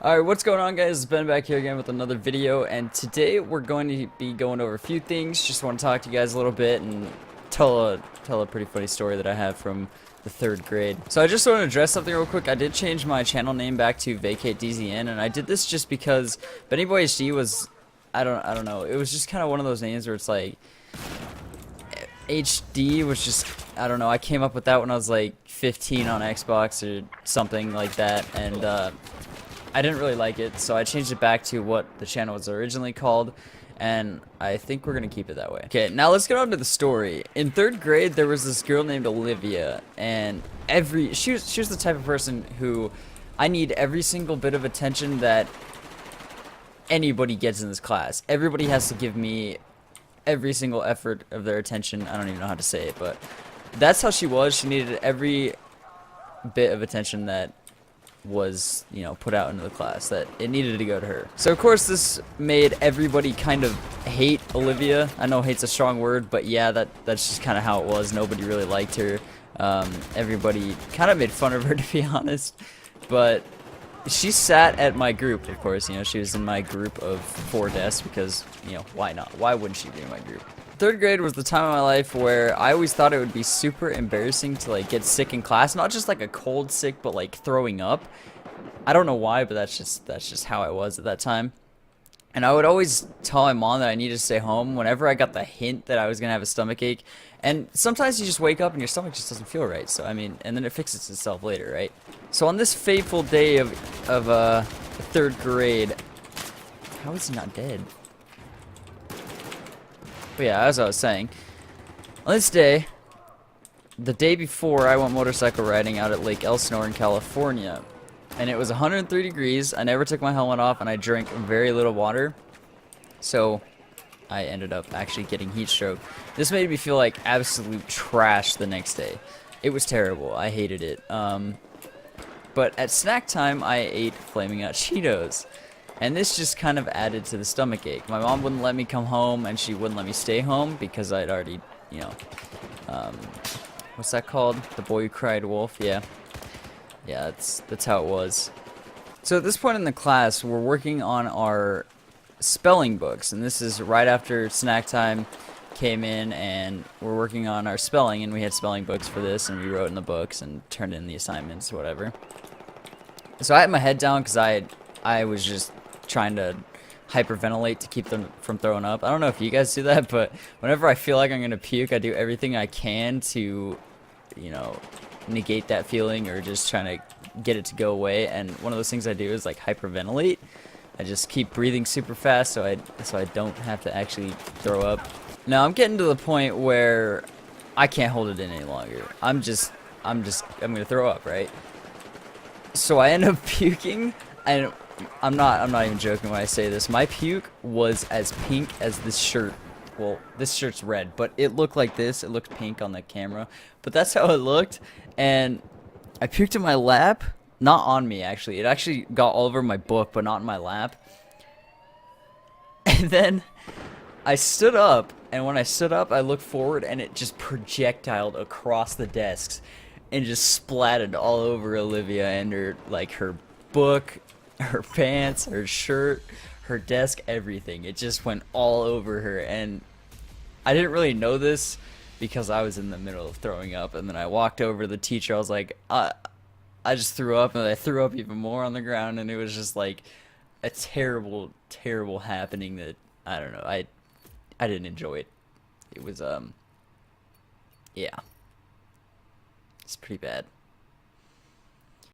Alright, what's going on, guys? It's Ben back here again with another video, and today we're going to be going over a few things. Just want to talk to you guys a little bit and tell a pretty funny story that I have from the 3rd grade. So I just want to address something real quick. I did change my channel name back to Vacate DZN, and I did this just because Benny Boy HD was, I don't know, it was just kind of one of those names where it's like HD was just, I don't know, I came up with that when I was like 15 on Xbox or something like that, and I didn't really like it, so I changed it back to what the channel was originally called, and I think we're gonna keep it that way. Okay, now let's get on to the story. In 3rd grade, there was this girl named Olivia, and she was the type of person who I need every single bit of attention that anybody gets in this class. Everybody has to give me every single effort of their attention. I don't even know how to say it, but that's how she was. She needed every bit of attention that was, you know, put out into the class, that it needed to go to her. So of course this made everybody kind of hate Olivia. I know hate's a strong word, but yeah, that's just kind of how it was. Nobody really liked her. Everybody kind of made fun of her, to be honest, but she sat at my group. Of course, you know, she was in my group of 4 desks because, you know, why not? Why wouldn't she be in my group? 3rd grade was the time of my life where I always thought it would be super embarrassing to like get sick in class, not just like a cold sick, but like throwing up. I don't know why, but that's just how I was at that time. And I would always tell my mom that I needed to stay home whenever I got the hint that I was gonna have a stomach ache. And sometimes you just wake up and your stomach just doesn't feel right. So I mean, and then it fixes itself later, right? So on this fateful day of 3rd grade, how is he not dead? But yeah, as I was saying, on this day, the day before, I went motorcycle riding out at Lake Elsinore in California, and it was 103 degrees. I never took my helmet off, and I drank very little water, so I ended up actually getting heat stroke. This made me feel like absolute trash the next day. It was terrible. I hated it. But at snack time, I ate Flaming Hot Cheetos. And this just kind of added to the stomach ache. My mom wouldn't let me come home, and she wouldn't let me stay home because I'd already, you know, what's that called? The Boy Who Cried Wolf? Yeah. Yeah, that's how it was. So at this point in the class, we're working on our spelling books, and this is right after snack time came in, and we're working on our spelling, and we had spelling books for this, and we wrote in the books and turned in the assignments, whatever. So I had my head down because I was just trying to hyperventilate to keep them from throwing up. I don't know if you guys do that, but whenever I feel like I'm gonna puke, I do everything I can to, you know, negate that feeling or just trying to get it to go away. And one of those things I do is like hyperventilate. I just keep breathing super fast so I don't have to actually throw up. Now I'm getting to the point where I can't hold it in any longer. I'm gonna throw up, right? So I end up puking, and I'm not even joking when I say this. My puke was as pink as this shirt. Well, this shirt's red, but it looked like this. It looked pink on the camera, but that's how it looked. And I puked in my lap, not on me actually. It actually got all over my book, but not in my lap. And then I stood up, and when I stood up, I looked forward, and it just projectiled across the desks and just splatted all over Olivia and her book, her pants, her shirt, her desk, everything. It just went all over her, and I didn't really know this because I was in the middle of throwing up, and then I walked over to the teacher. I was like, I just threw up, and I threw up even more on the ground, and it was just like a terrible, terrible happening that, I don't know, I didn't enjoy it. It was, yeah. It's pretty bad.